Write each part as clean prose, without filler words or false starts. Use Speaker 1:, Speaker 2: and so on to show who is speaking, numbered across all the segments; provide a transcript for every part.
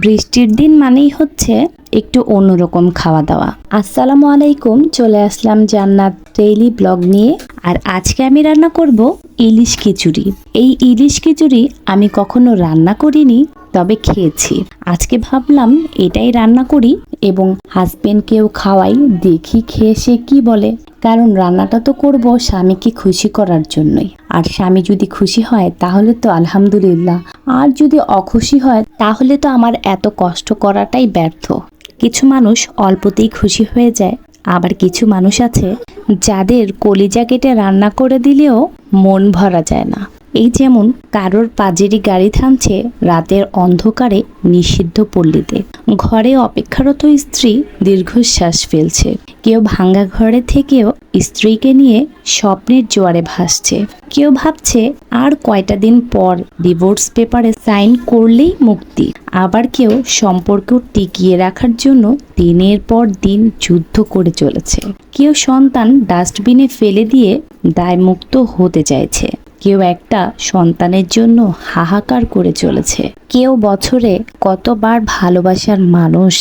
Speaker 1: বৃষ্টির দিন মানেই হচ্ছে একটু অন্যরকম খাওয়া দাওয়া। আসসালামু আলাইকুম, চলে আসলাম জান্নাত ডেইলি ব্লগ নিয়ে। আর আজকে আমি রান্না করব ইলিশ খিচুড়ি। এই ইলিশ খিচুড়ি আমি কখনো রান্না করিনি, তবে খেয়েছি। আজকে ভাবলাম এটাই রান্না করি এবং হাজবেন্ডকেও খাওয়াই, দেখি খেয়ে সে কি বলে। কারণ রান্নাটা তো করব স্বামীকে খুশি করার জন্যই। আর স্বামী যদি খুশি হয় তাহলে তো আলহামদুলিল্লাহ, আর যদি অখুশি হয় তাহলে তো আমার এত কষ্ট করাটাই ব্যর্থ। কিছু মানুষ অল্পতেই খুশি হয়ে যায়, আবার কিছু মানুষ আছে যাদের কলিজা কেটে রান্না করে দিলেও মন ভরা যায় না। এই যেমন কারোর পাজেরি গাড়ি থামছে রাতের অন্ধকারে নিষিদ্ধ পল্লীতে, ঘরে অপেক্ষারত স্ত্রী দীর্ঘশ্বাস ফেলছে। কেউ ভাঙ্গা ঘরে থেকেও স্ত্রীকে নিয়ে স্বপ্নের জোয়ারে ভাসছে। কেউ ভাবছে আর কয়টা দিন পর ডিভোর্স পেপারে সাইন করলেই মুক্তি। আবার কেউ সম্পর্ক টিকিয়ে রাখার জন্য দিনের পর দিন যুদ্ধ করে চলেছে। কেউ সন্তান ডাস্টবিনে ফেলে দিয়ে দায়মুক্ত হতে চাইছে। কেউ একটা সন্তানের জন্য হাহাকার করে চলেছে। কেউ বছরে কতবার ভালোবাসার মানুষ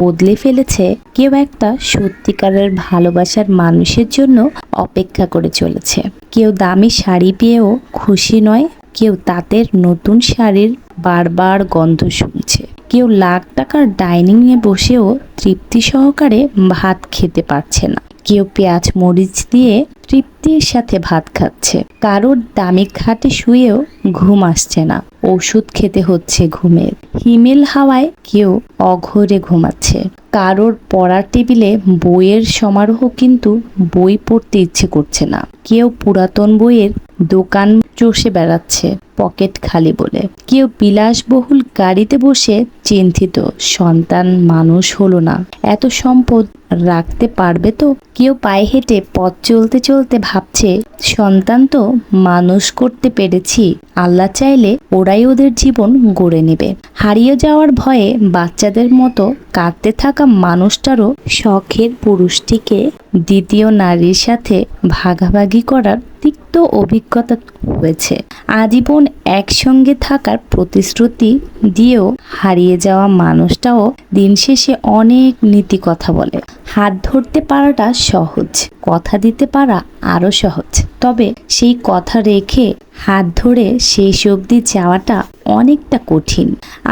Speaker 1: বদলে ফেলেছে। কেউ একটা সত্যিকারের ভালোবাসার মানুষের জন্য অপেক্ষা করে চলেছে। কেউ দামি শাড়ি পেয়েও খুশি নয়, কেউ তাঁতের নতুন শাড়ির বারবার গন্ধ শুনছে। কেউ লাখ টাকার ডাইনিংয়ে বসেও তৃপ্তি সহকারে ভাত খেতে পারছে না। কেউ পেঁয়াজ মরিচ দিয়ে তৃপ্তির সাথে ভাত খাচ্ছে। কারোর দামি খাটে শুয়েও ঘুম আসছে না, ওষুধ খেতে হচ্ছে ঘুমের। হিমেল হাওয়ায় কেউ অঘরে ঘুমাচ্ছে। কারোর পড়ার টেবিলে বইয়ের সমারোহ, কিন্তু বই পড়তে ইচ্ছে করছে না। কেউ পুরাতন বইয়ের দোকান চষে বেড়াচ্ছে পকেট খালি বলে। কেউ বিলাসবহুল গাড়িতে বসে চিন্তিত সন্তান মানুষ হলো না, এত সম্পদ রাখতে পারবে তো। কেউ পায়ে হেঁটে পথ চলতে চলতে ভাবছে সন্তান তো মানুষ করতে পেরেছি, আল্লাহ চাইলে ওরাই ওদের জীবন গড়ে নেবে। হারিয়ে যাওয়ার ভয়ে বাচ্চাদের মতো কাঁদতে থাকা মানুষটারও শখের পুরুষটিকে দ্বিতীয় নারীর সাথে ভাগাভাগি করার তিক্ত অভিজ্ঞতা হয়েছে। আজীবন একসঙ্গে থাকার প্রতিশ্রুতি দিয়েও হারিয়ে যাওয়া মানুষটাও দিন শেষে অনেক নীতি কথা বলে। হাত ধরতে পারাটা সহজ, কথা দিতে পারা আরো সহজ, তবে সেই কথা রেখে হাত ধরে শেষ অবধি যাওয়াটা অনেকটা কঠিন।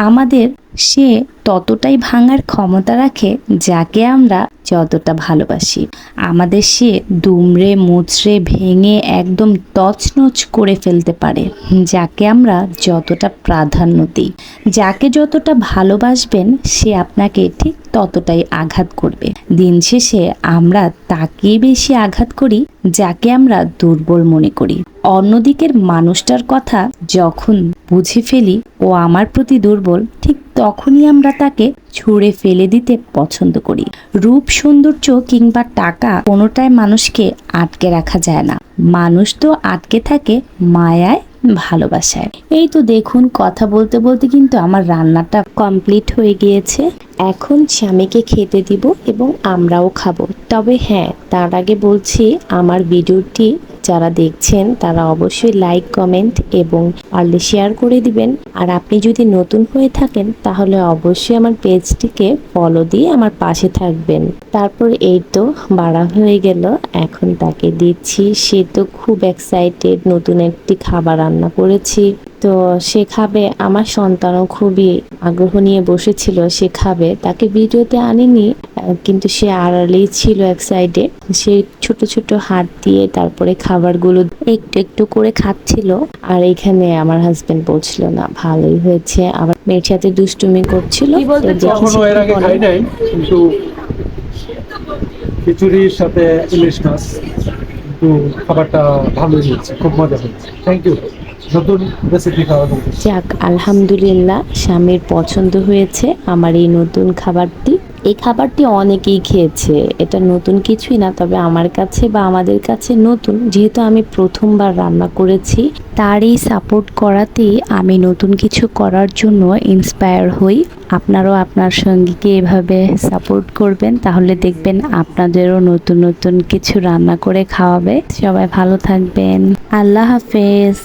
Speaker 1: আমাদের সে ততটাই ভাঙার ক্ষমতা রাখে যাকে আমরা যতটা ভালোবাসি। আমাদের সে দুমড়ে মুচড়ে ভেঙে একদম তছনছ করে ফেলতে পারে যাকে আমরা যতটা প্রাধান্য দিই। যাকে যতটা ভালোবাসবেন সে আপনাকে ঠিক ততটাই আঘাত করবে। দিন শেষে আমরা তাকেই বেশি আঘাত করি যাকে আমরা দুর্বল মনে করি। অন্যদিকের মানুষটার কথা যখন বুঝে ফেলি ও আমার প্রতি দুর্বল, ঠিক তখনই আমরা তাকে ছুঁড়ে ফেলে দিতে পছন্দ করি। রূপ, সৌন্দর্য কিংবা টাকা কোনোটাই মানুষকে আটকে রাখা যায় না। মানুষ তো আটকে থাকে মায়ায়, ভালোবাসায়। এই তো দেখুন, কথা বলতে বলতে কিন্তু আমার রান্নাটা কমপ্লিট হয়ে গিয়েছে। এখন স্বামীকে খেতে দিব এবং আমরাও খাবো। তবে হ্যাঁ, তার আগে বলছি, আমার ভিডিওটি যারা দেখছেন তারা অবশ্যই লাইক, কমেন্ট এবং পারলে শেয়ার করে দিবেন। আর আপনি যদি নতুন হয়ে থাকেন তাহলে অবশ্যই আমার পেজটিকে ফলো দিয়ে আমার পাশে থাকবেন। তারপর এই তো বাড়া হয়ে গেল, এখন তাকে দিচ্ছি। সে তো খুব এক্সাইটেড, নতুন একটি খাবার রান্না করেছি তো সে খাবে। আমার সন্তানও খুবই আগ্রহ নিয়ে বসেছিল, সে খাবে। তাকে ভিডিওতে আনিনি, কিন্তু সে আড়ালেই ছিল এক সাইডে। সে ছোট ছোট হাত দিয়ে তারপরে খাবারগুলো একটু একটু করে খাচ্ছিল। আর এখানে আমার হাজবেন্ড বলছিল না ভালোই হয়েছে, আবার মেয়ের সাথে দুষ্টুমি করছিল।
Speaker 2: কিন্তু খিচুড়ির সাথে ইলিশ মাছ, কিন্তু খাবারটা ভালোই হয়েছে, খুব মজা হয়েছে। Thank you. নতুন রেসিপি খাওয়া
Speaker 1: যাক, আলহামদুলিল্লাহ, স্বামীর পছন্দ হয়েছে আমার এই নতুন খাবারটি। এই খাবারটি অনেকেই খেয়েছে, এটা নতুন কিছুই না, তবে আমার কাছে বা আমাদের কাছে নতুন, যেহেতু আমি প্রথমবার রান্না করেছি। তার এই সাপোর্ট করাতেই আমি নতুন কিছু করার জন্য ইন্সপায়ার হই। আপনারাও আপনার সঙ্গীকে এভাবে সাপোর্ট করবেন, তাহলে দেখবেন আপনাদেরও নতুন নতুন কিছু রান্না করে খাওয়াবে। সবাই ভালো থাকবেন, আল্লাহ হাফেজ।